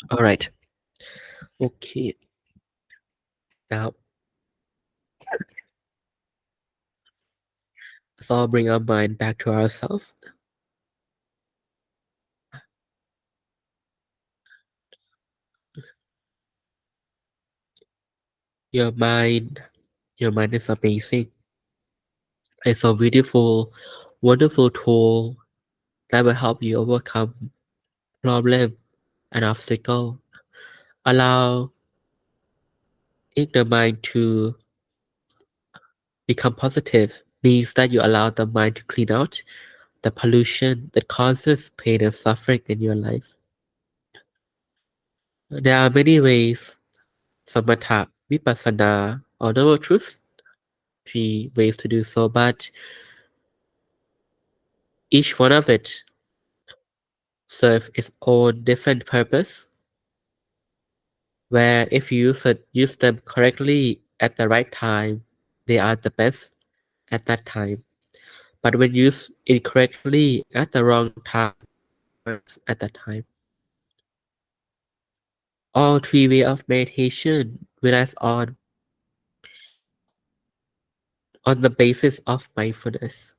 All right. Okay. Now, let's all bring our mind back to ourselves. Your mind, your mind is amazing. It's a beautiful, wonderful tool that will help you overcome problem and obstacle. Allow the mind to become positive means that you allow the mind to clean out the pollution that causes pain and suffering in your life. There are many ways, samatha, vipassana, or noble truth, three ways to do so, but each one of it serve its own different purpose, where if you use them correctly at the right time, they are the best at that time. But when used incorrectly at the wrong time, works at that time. All three way of meditation relies on the basis of mindfulness.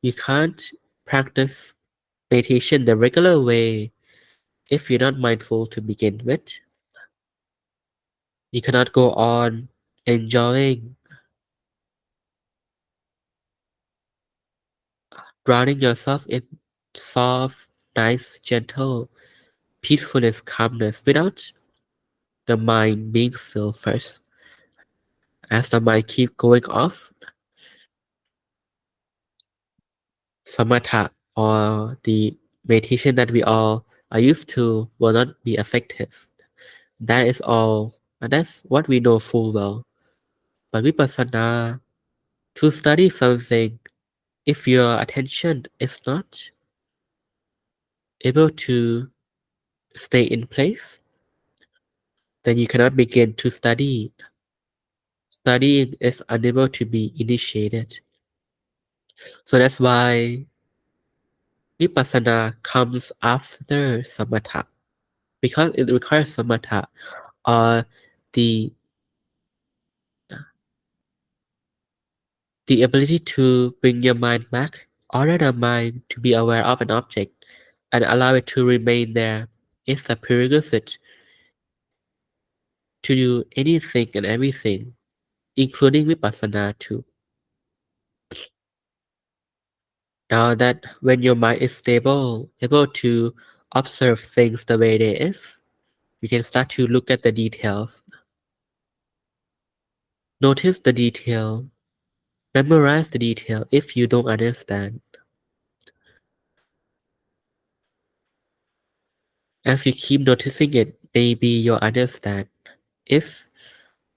You can't practice meditation the regular way if you're not mindful to begin with. You cannot go on enjoying, drowning yourself in soft, nice, gentle peacefulness, calmness without the mind being still first. As the mind keep going off, samatha or the meditation that we all are used to will not be effective. That is all, and that's what we know full well. But vipassana, to study something, if your attention is not able to stay in place, then you cannot begin to study. Studying is unable to be initiated. So that's why vipassana comes after samatha, because it requires samatha or the the ability to bring your mind back, order the mind to be aware of an object, and allow it to remain there is a prerequisite to do anything and everything, including vipassana too. Now that when your mind is stable, able to observe things the way they is, you can start to look at the details. Notice the detail, memorize the detail if you don't understand. As you keep noticing it, maybe you'll understand. If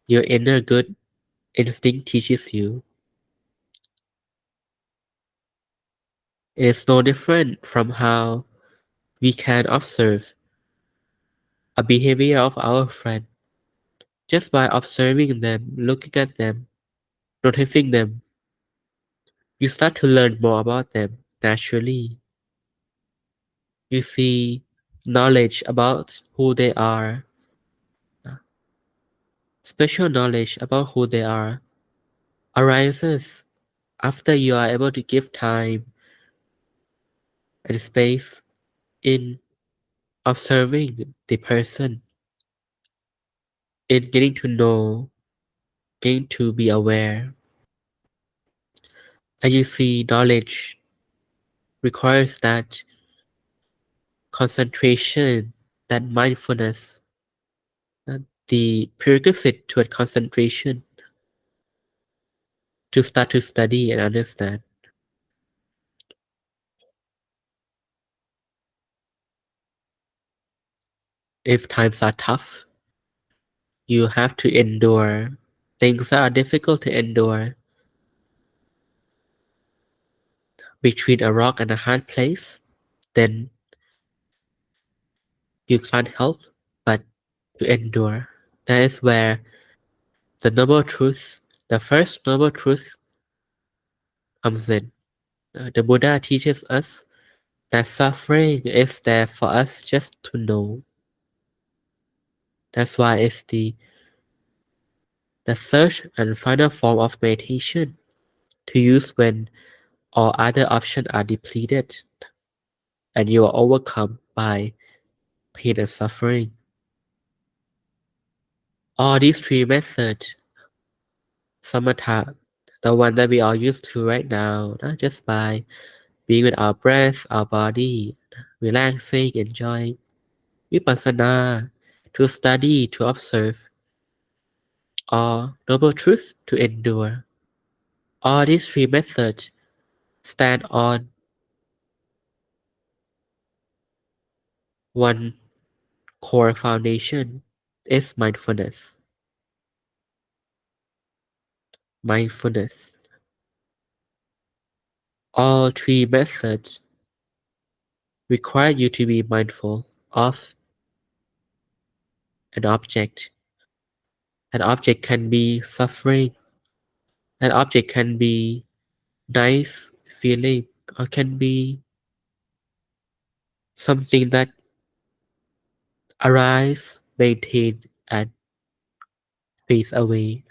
your inner good instinct teaches you, it is no different from how we can observe a behavior of our friend just by observing them, looking at them, noticing them. You start to learn more about them naturally. You see knowledge about who they are, special knowledge about who they are arises after you are able to give time and space in observing the person, in getting to know, getting to be aware. And you see knowledge requires that concentration, that mindfulness, that the prerequisite to a concentration to start to study and understand. If times are tough, you have to endure things that are difficult to endure between a rock and a hard place, then you can't help but to endure. That is where the noble truth, the first noble truth comes in. The Buddha teaches us that suffering is there for us just to know. That's why it's the third and final form of meditation to use when all other options are depleted and you are overcome by pain and suffering. All these three methods, samatha, the one that we are used to right now, not just by being with our breath, our body, relaxing, enjoying, vipassana, to study, to observe, or noble truth, to endure. All these three methods stand on one core foundation is mindfulness. Mindfulness. All three methods require you to be mindful of an object. An object can be suffering, an object can be nice feeling, or can be something that arise, maintain, and fades away.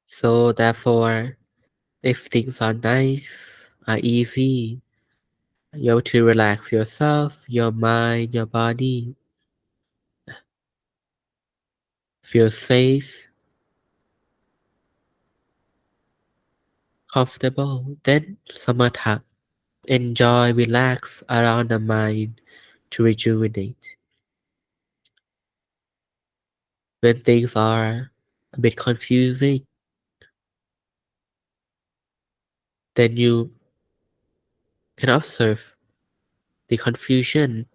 So therefore, if things are nice, are easy, you're able to relax yourself, your mind, your body, feel safe, comfortable, then samatha. Enjoy, relax around the mind to rejuvenate. When things are a bit confusing, then you can observe the confusion.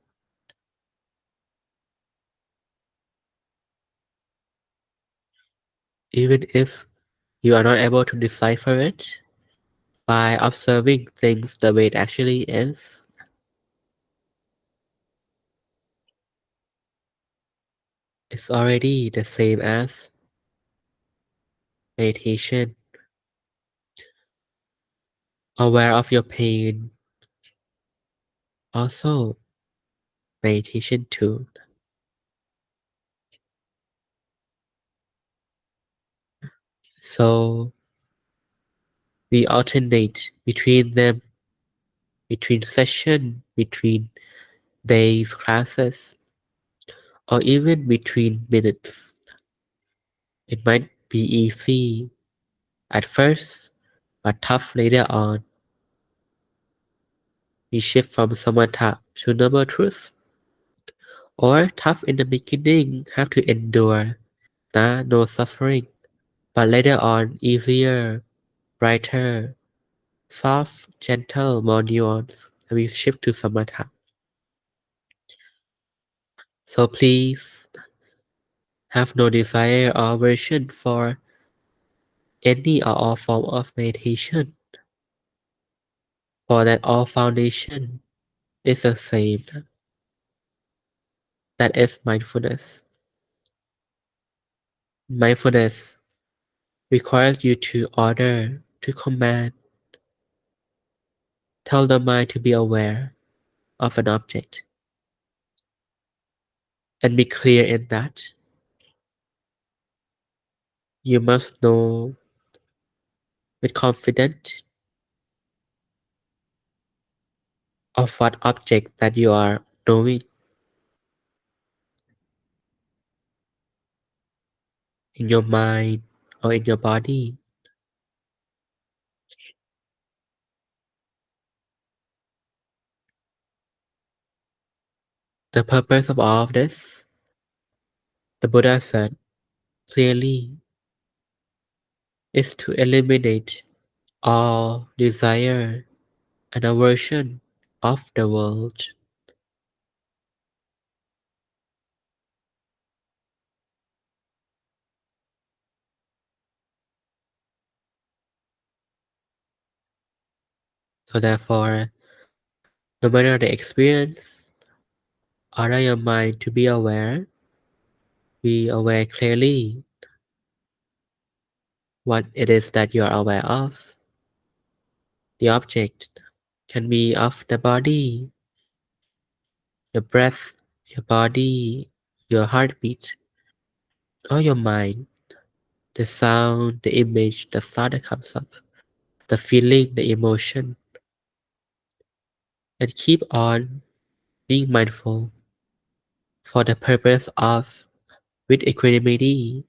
Even if you are not able to decipher it, by observing things the way it actually is, it's already the same as meditation. Aware of your pain, also meditation too. So we alternate between them, between session, between days, classes, or even between minutes. It might be easy at first, but tough later on. We shift from samatha to noble truth, or tough in the beginning, have to endure, no suffering, but later on easier, brighter, soft, gentle, more nuanced, and we shift to samatha. So please have no desire or aversion for any or all form of meditation, for that all foundation is the same. That is mindfulness. Mindfulness requires you to order, to command, tell the mind to be aware of an object and be clear in that. You must know with confidence of what object that you are knowing in your mind or in your body. The purpose of all of this, the Buddha said clearly, is to eliminate all desire and aversion of the world. So therefore, no matter the experience, allow your mind to be aware clearly what it is that you are aware of, the object, can be of the body, your breath, your body, your heartbeat, or your mind, the sound, the image, the thought that comes up, the feeling, the emotion, and keep on being mindful for the purpose of with equanimity,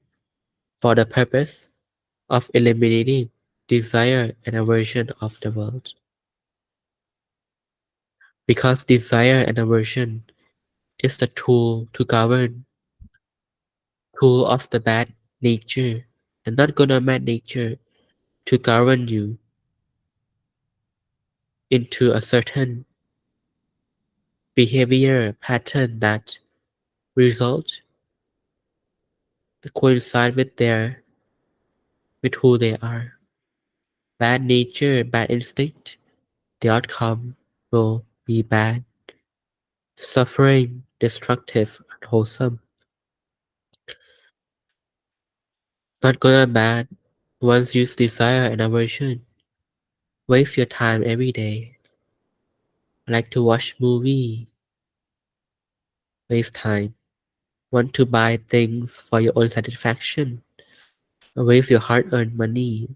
for the purpose of eliminating desire and aversion of the world. Because desire and aversion is the tool to govern, tool of the bad nature, and not good or bad nature to govern you into a certain behavior pattern that result coincide with who they are. Bad nature, bad instinct, the outcome will be bad, suffering, destructive, unwholesome. Not good or bad. Once use desire and aversion. Waste your time every day. Like to watch movie. Waste time. Want to buy things for your own satisfaction. Waste your hard-earned money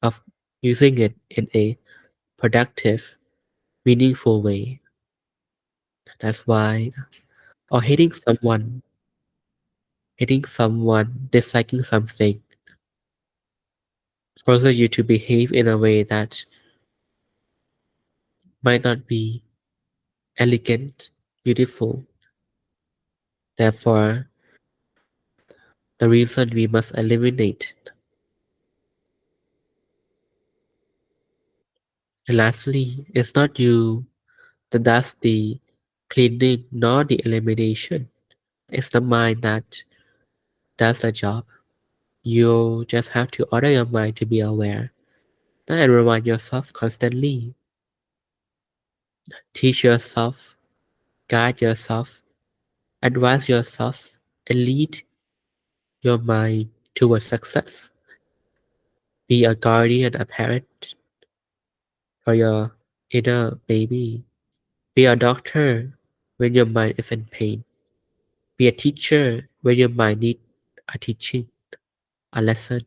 of using it in a productive, meaningful way. That's why, or hating someone, disliking something, forces you to behave in a way that might not be elegant, beautiful. Therefore, the reason we must eliminate. And lastly, it's not you that does the cleaning nor the elimination. It's the mind that does the job. You just have to order your mind to be aware and remind yourself constantly. Teach yourself, guide yourself, advise yourself, and lead your mind towards success. Be a guardian, a parent for your inner baby. Be a doctor when your mind is in pain. Be a teacher when your mind needs a teaching, a lesson.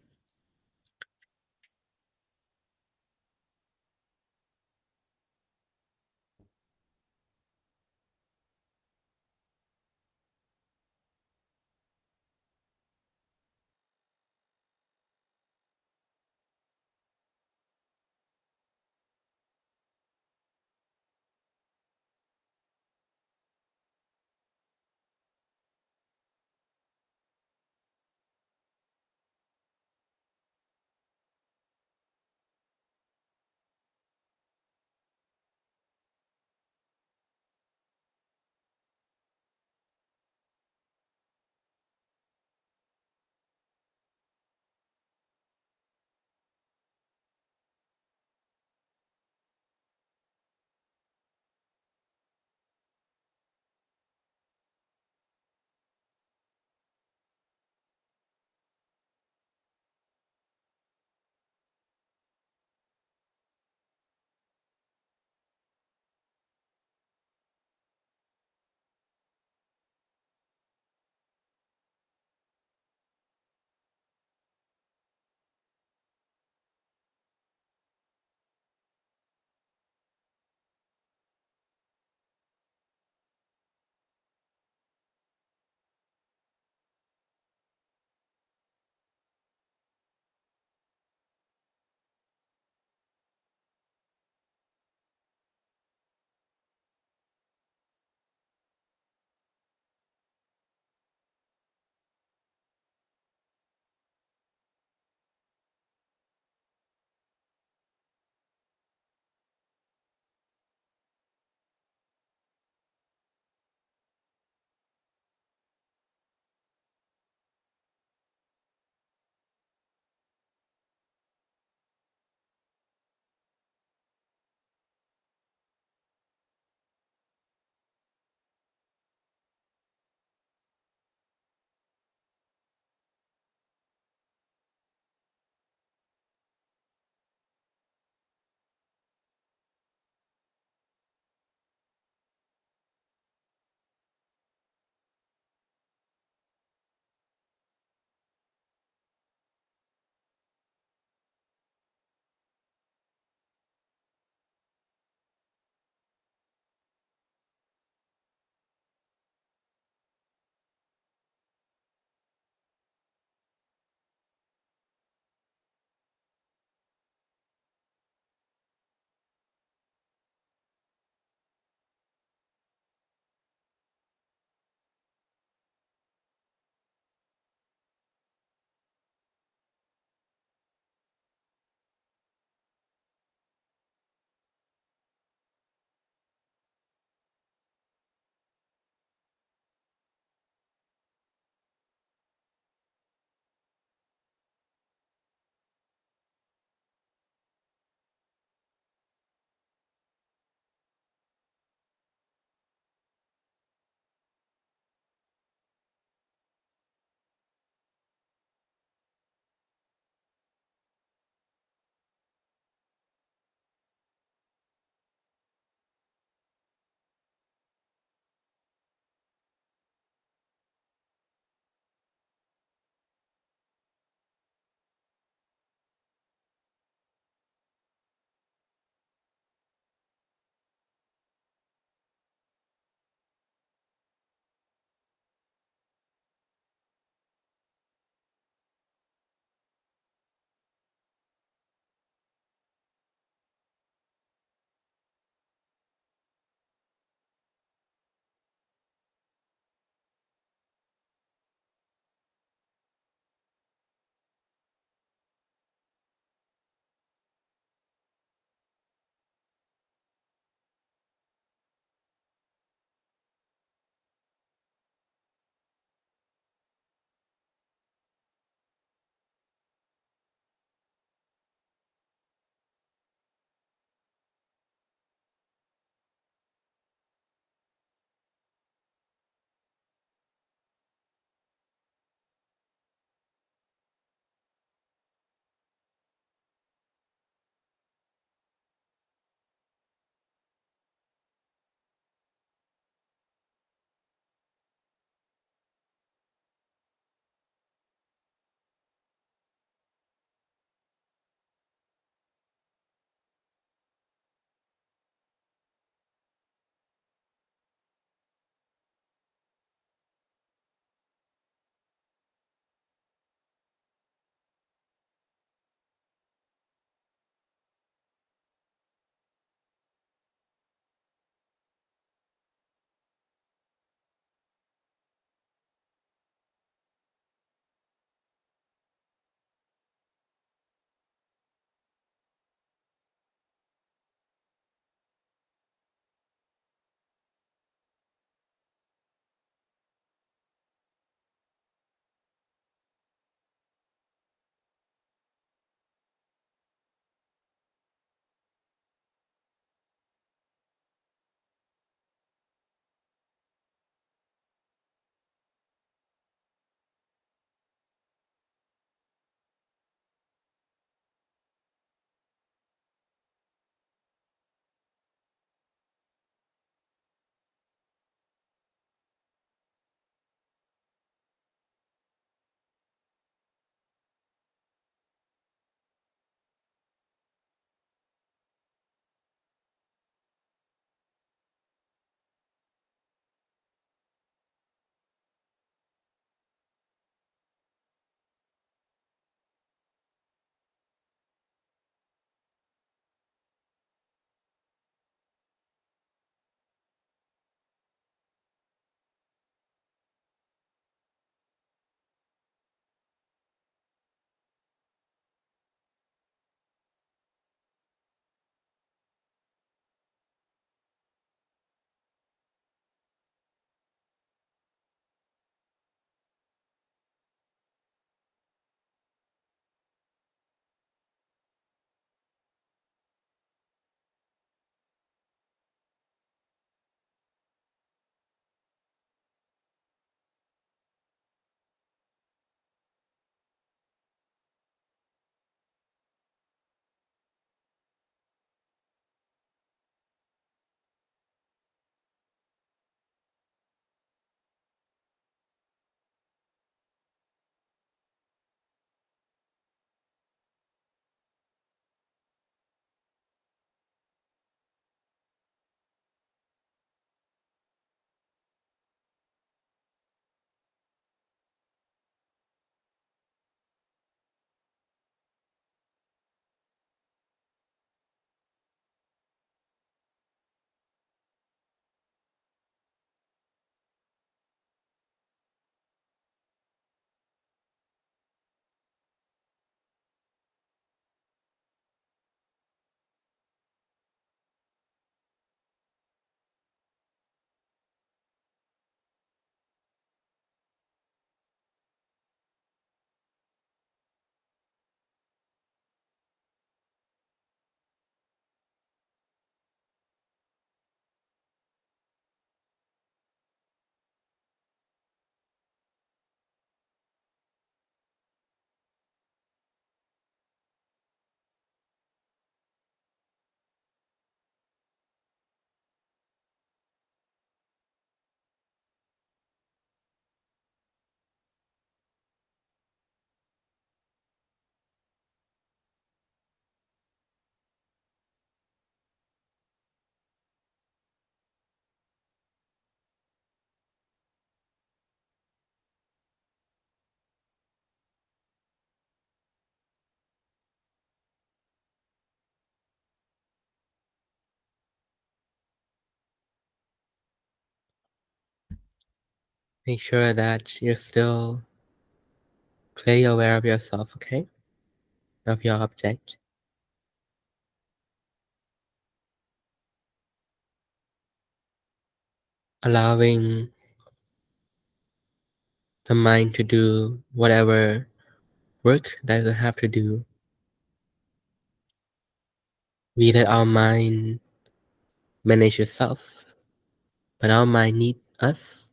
Make sure that you're still clearly aware of yourself, okay? Of your object. Allowing the mind to do whatever work that it have to do. We let our mind manage itself, but our mind need us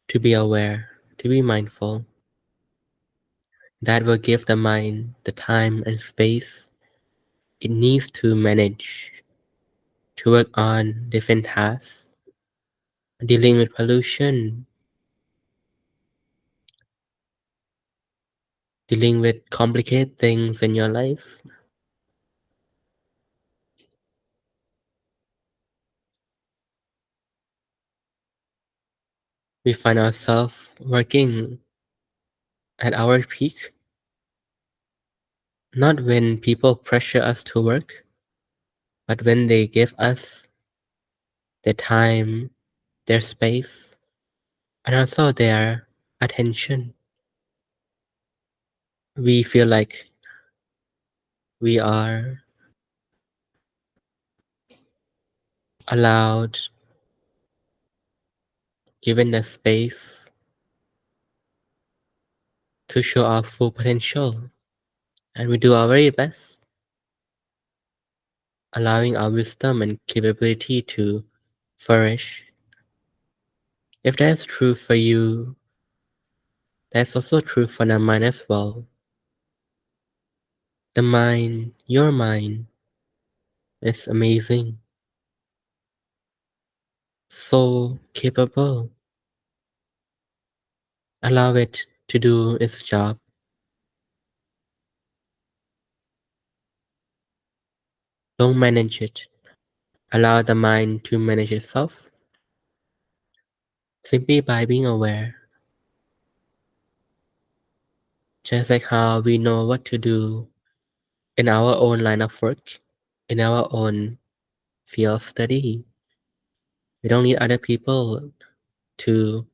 to be aware, to be mindful. That will give the mind the time and space it needs to manage, to work on different tasks, dealing with pollution, dealing with complicated things in your life. We find ourselves working at our peak, not when people pressure us to work, but when they give us their time, their space, and also their attention. We feel like we are allowed, given the space to show our full potential, and we do our very best, allowing our wisdom and capability to flourish. If that's true for you, that's also true for the mind as well. The mind, your mind, is amazing, so capable. Allow it to do its job. Don't manage it. Allow the mind to manage itself simply by being aware. Just like how we know what to do in our own line of work, in our own field of study. We don't need other people to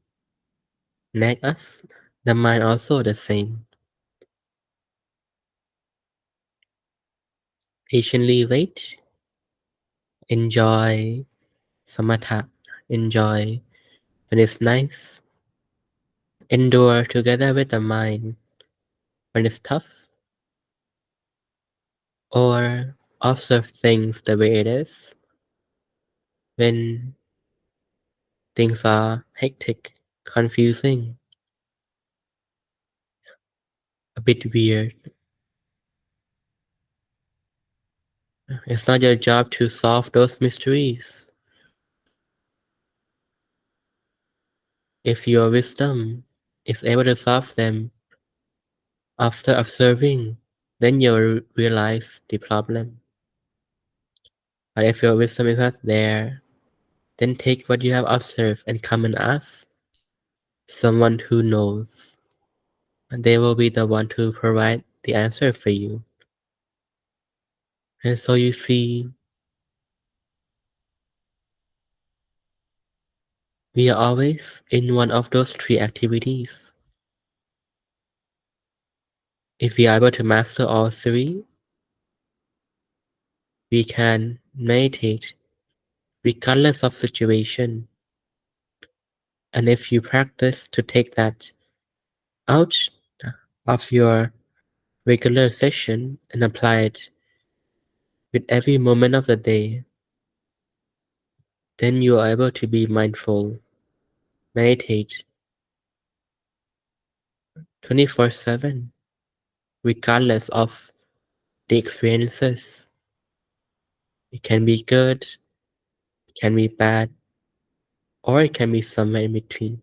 nag us. The mind also the same. Patiently wait, enjoy samatha, enjoy when it's nice, endure together with the mind when it's tough, or observe things the way it is when things are hectic, confusing, a bit weird. It's not your job to solve those mysteries. If your wisdom is able to solve them after observing, then you'll realize the problem. But if your wisdom is not there, then take what you have observed and come and ask someone who knows. And they will be the one to provide the answer for you. And so you see, we are always in one of those three activities. If we are able to master all three, we can meditate regardless of situation. And if you practice to take that out of your regular session and apply it with every moment of the day, then you are able to be mindful, meditate 24/7, regardless of the experiences. It can be good, it can be bad, or it can be somewhere in between.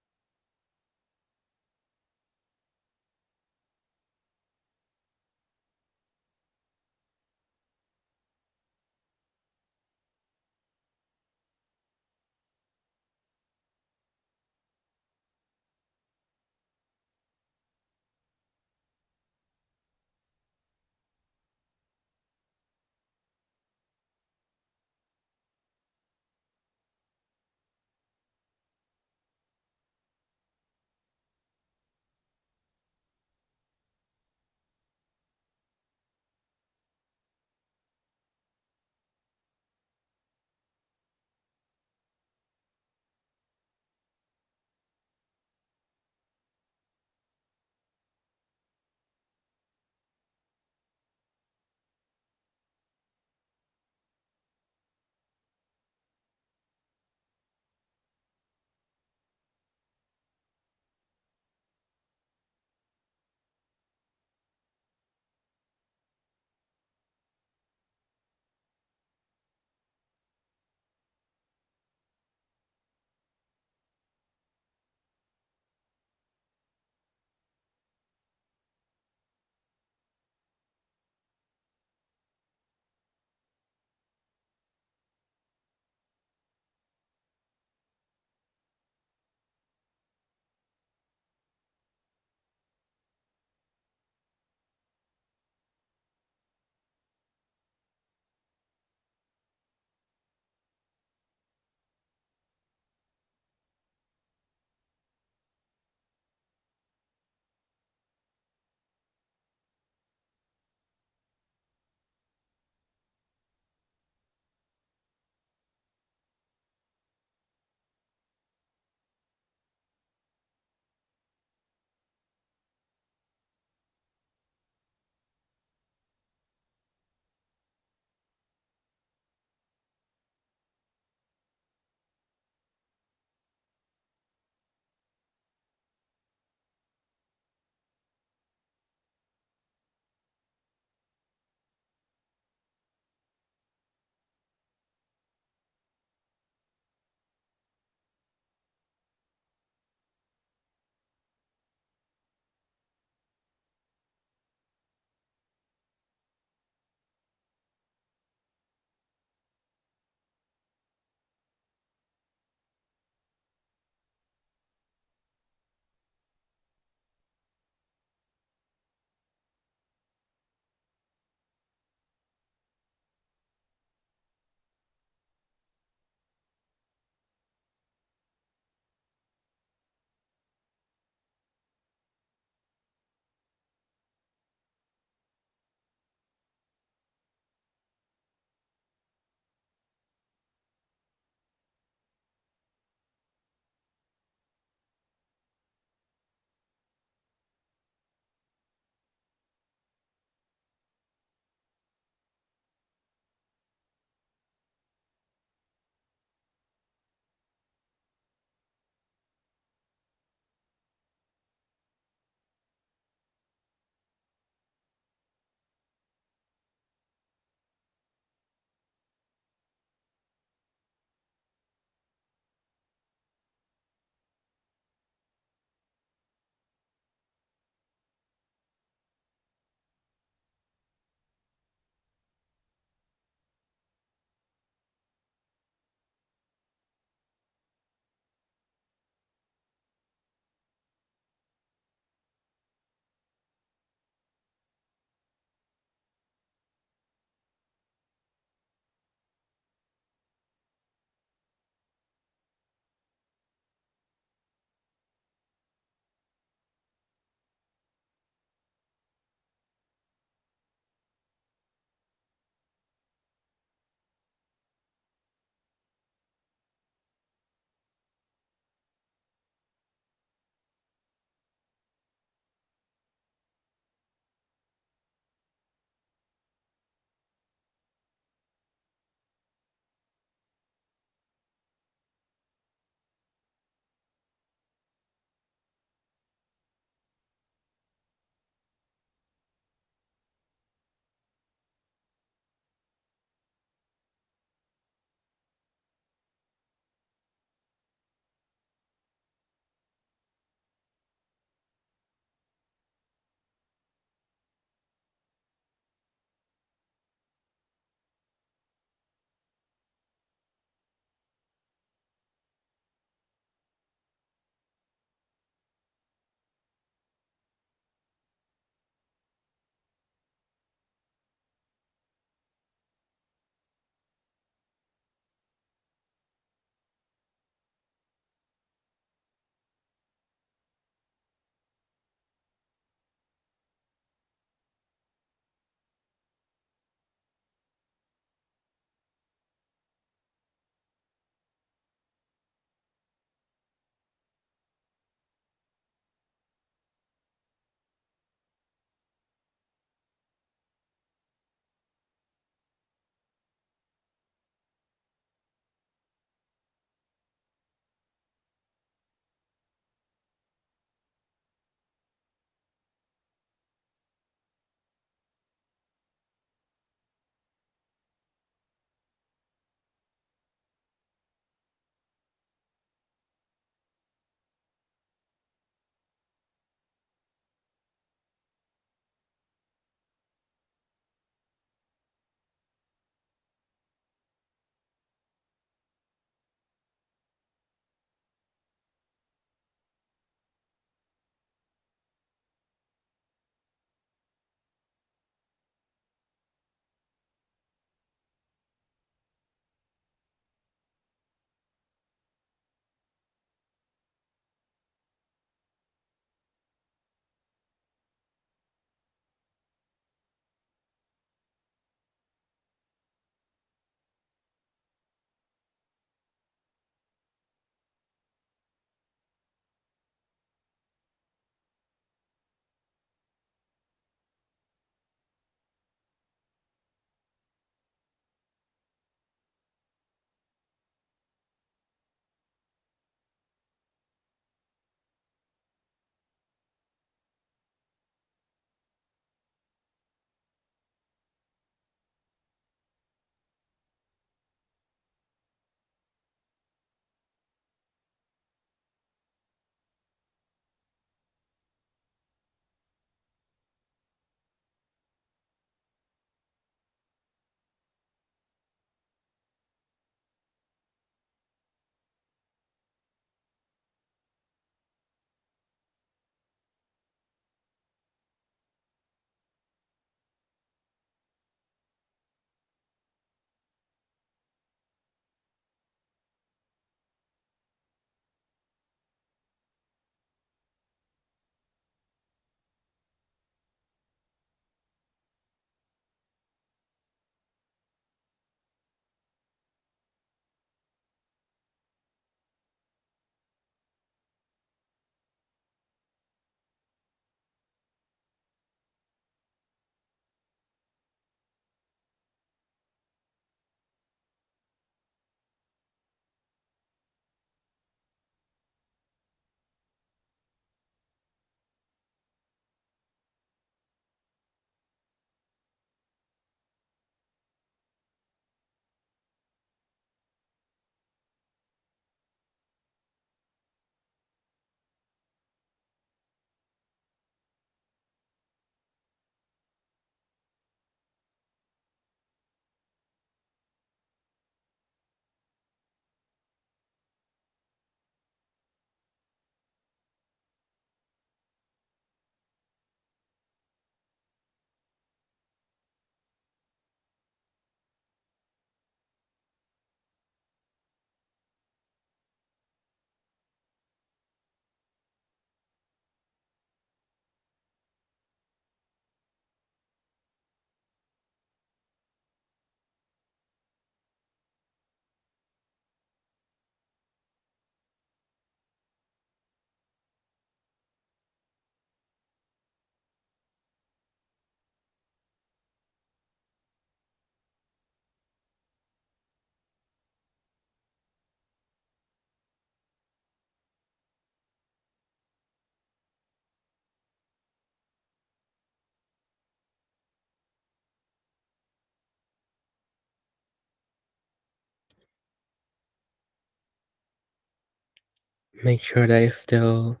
Make sure that you're still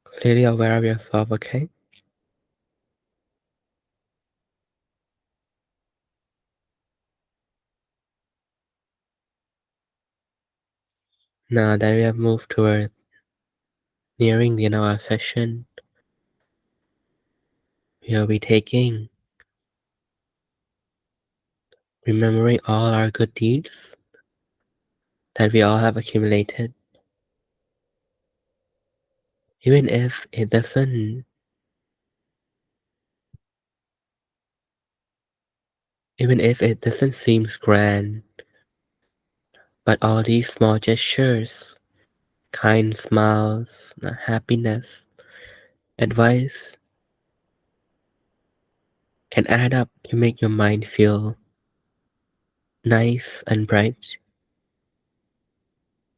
clearly aware of yourself, okay? Now that we have moved toward nearing the end of our session, we will be remembering all our good deeds that we all have accumulated, even if it doesn't, seem grand, but all these small gestures, kind smiles, happiness, advice can add up to make your mind feel nice and bright,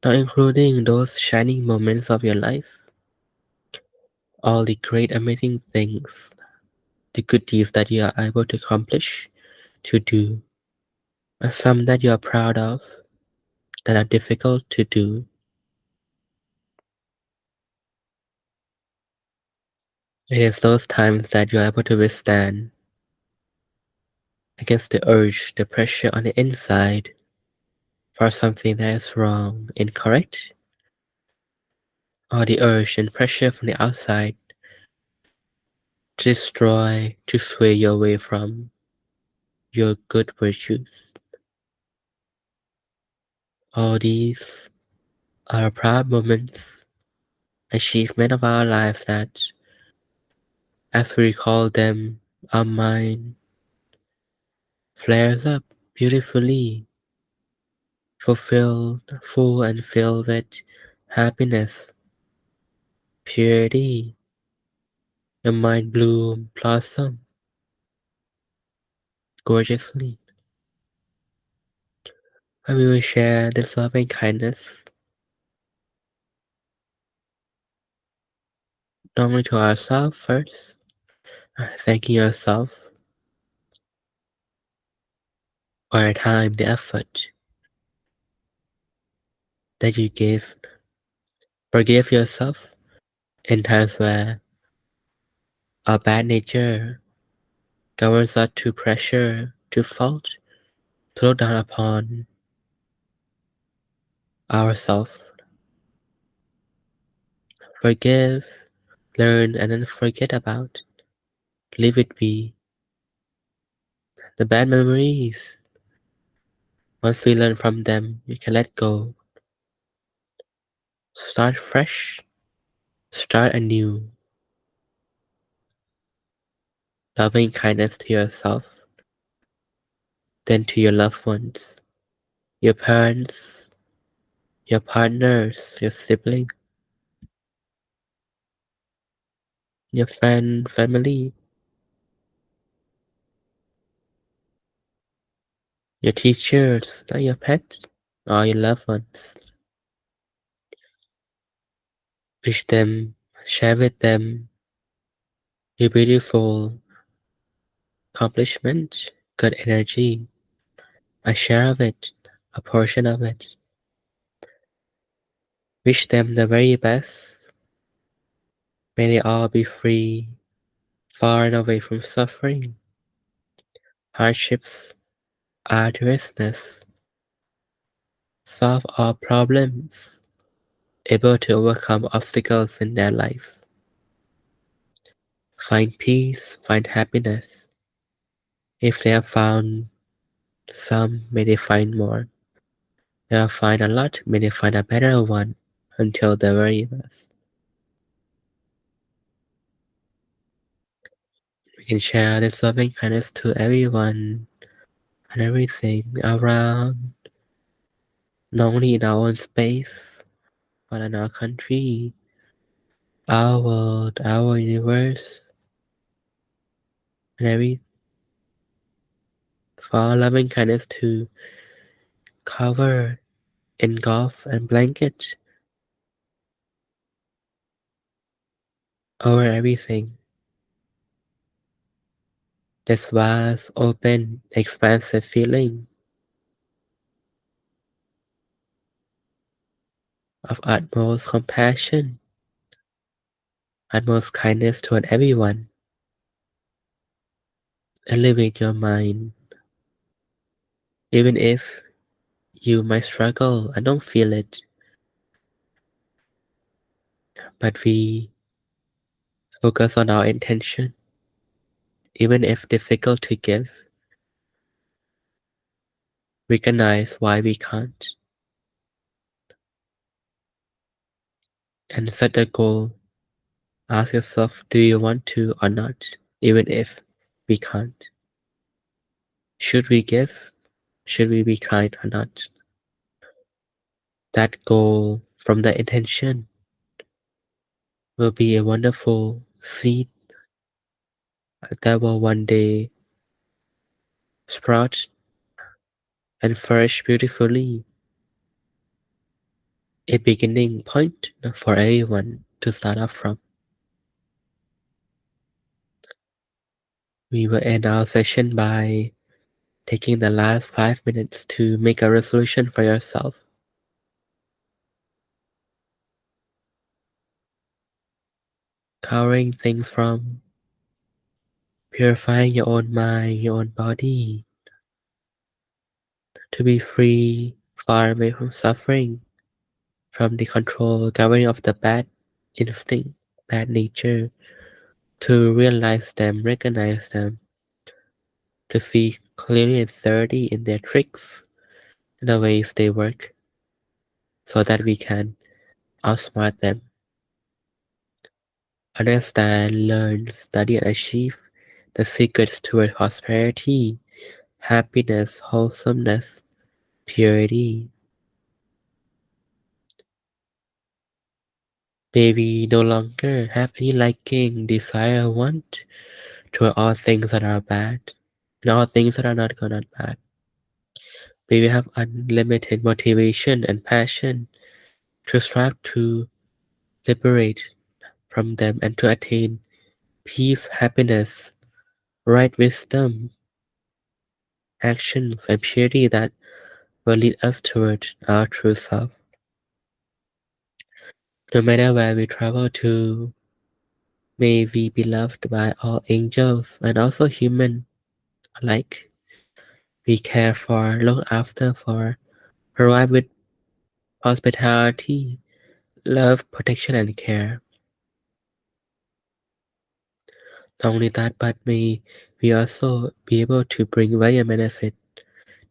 not including those shining moments of your life, all the great amazing things, the good deeds that you are able to accomplish, to do, some that you are proud of, that are difficult to do. It is those times that you are able to withstand against the urge, the pressure on the inside for something that is wrong, incorrect, or the urge and pressure from the outside to destroy, to sway you away from your good virtues. All these are proud moments, achievement of our lives that, as we recall them, our mind flares up beautifully, fulfilled, full and filled with happiness, purity. Your mind bloom, blossom gorgeously. And we will share this love and kindness, not only to ourselves first, thanking yourself for the time, the effort that you gave. Forgive yourself in times where our bad nature governs us to pressure, to fault, to look down upon ourselves. Forgive, learn, and then forget about. Leave it be. The bad memories, once we learn from them, you can let go. Start fresh, start anew. Loving kindness to yourself, then to your loved ones, your parents, your partners, your sibling, your friend, family, your teachers, not your pets, or your loved ones. Wish them, share with them your beautiful accomplishment, good energy, a share of it, a portion of it. Wish them the very best. May they all be free, far and away from suffering, hardships, arduousness, solve all problems, able to overcome obstacles in their life, find peace, find happiness. If they have found some, may they find more. They have find a lot, may they find a better one until the very best. We can share this loving kindness to everyone and everything around, not only in our own space, but in our country, our world, our universe, and every for our loving kindness to cover, engulf, and blanket over everything. This vast, open, expansive feeling of utmost compassion, utmost kindness toward everyone. Elevate your mind, even if you might struggle and don't feel it, but we focus on our intention, even if difficult to give. Recognize why we can't, and set a goal. Ask yourself, do you want to or not, even if we can't? Should we give? Should we be kind or not? That goal from the intention will be a wonderful seed that will one day sprout and flourish beautifully. A beginning point for everyone to start off from. We will end our session by taking the last 5 minutes to make a resolution for yourself. Covering things from purifying your own mind, your own body, to be free, far away from suffering, from the control, governing of the bad instinct, bad nature, to realize them, recognize them, to see clearly and thoroughly in their tricks and the ways they work, so that we can outsmart them. Understand, learn, study, and achieve the secrets toward prosperity, happiness, wholesomeness, purity. May we no longer have any liking, desire, want toward all things that are bad, and all things that are not good and bad. May we have unlimited motivation and passion to strive to liberate from them and to attain peace, happiness, right wisdom, actions, and purity that will lead us toward our true self. No matter where we travel to, may we be loved by all angels and also human alike. We care for, look after for, provide with hospitality, love, protection, and care. Not only that, but may we also be able to bring value and benefit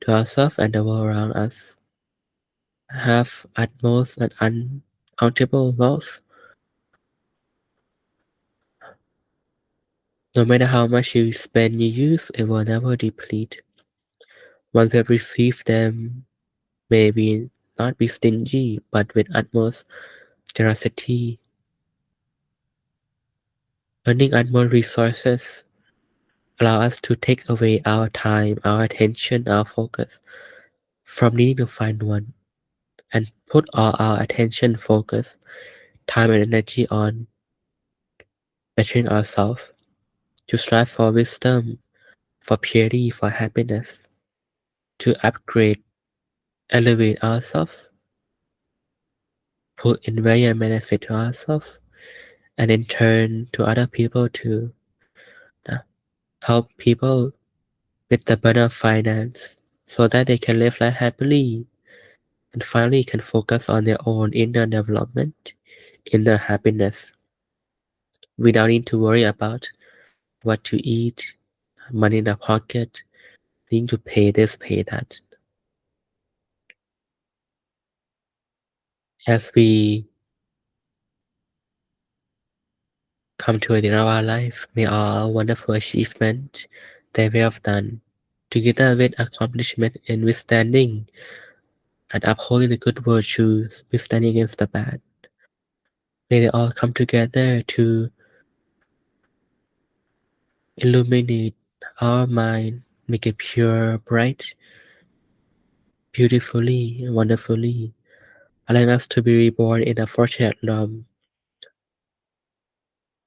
to ourselves and the world around us. Have utmost and uncountable wealth. No matter how much you spend, you use, it will never deplete. Once you have received them, may we not be stingy, but with utmost generosity. Earning utmost resources allow us to take away our time, our attention, our focus from needing to find one, and put all our attention, focus, time, and energy on bettering ourselves, to strive for wisdom, for purity, for happiness, to upgrade, elevate ourselves, put in value and benefit to ourselves, and in turn to other people to uh, help people with the burden of finance so that they can live life happily and finally can focus on their own inner development, inner happiness without need to worry about what to eat, money in the pocket, needing to pay this, pay that. As we come to the end of our life, may our wonderful achievement that we have done, together with accomplishment in withstanding and upholding the good virtues, withstanding against the bad, may they all come together to illuminate our mind, make it pure, bright, beautifully, wonderfully, allowing us to be reborn in a fortunate realm,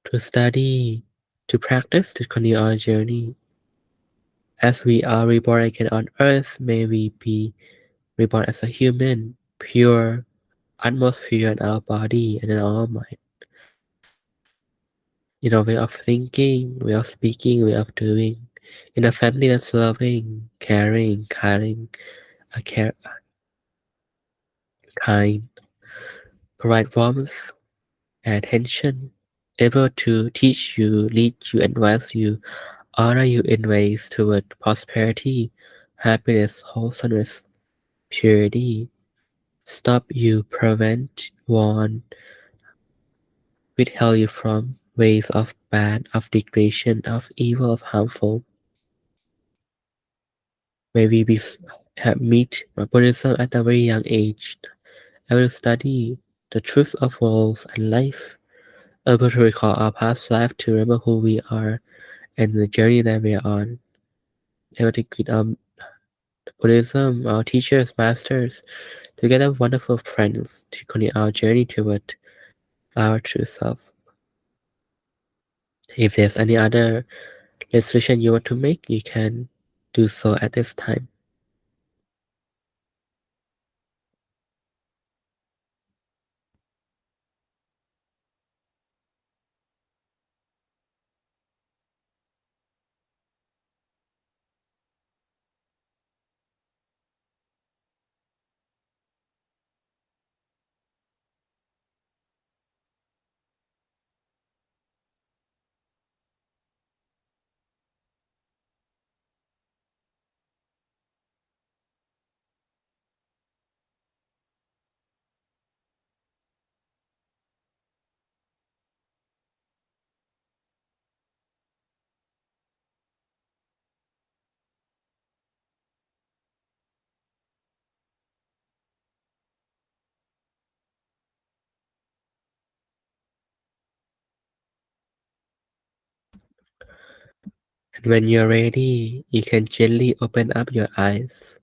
to study, to practice, to continue our journey. As we are reborn again on earth, may we be reborn as a human, pure, atmosphere in our body and in our mind, in our way of thinking, way of speaking, way of doing, in a family that's loving, caring, caring, care, kind, provide warmth and attention, able to teach you, lead you, advise you, honor you in ways toward prosperity, happiness, wholesomeness, purity, stop you, prevent, warn, withheld you from ways of bad, of degradation, of evil, of harmful. May we have meet Buddhism at a very young age, able to study the truth of worlds and life, able to recall our past life to remember who we are and the journey that we are on, able to get Buddhism, our teachers, masters, together wonderful friends to continue our journey toward our true self. If there's any other decision you want to make, you can do so at this time. And when you're ready, you can gently open up your eyes.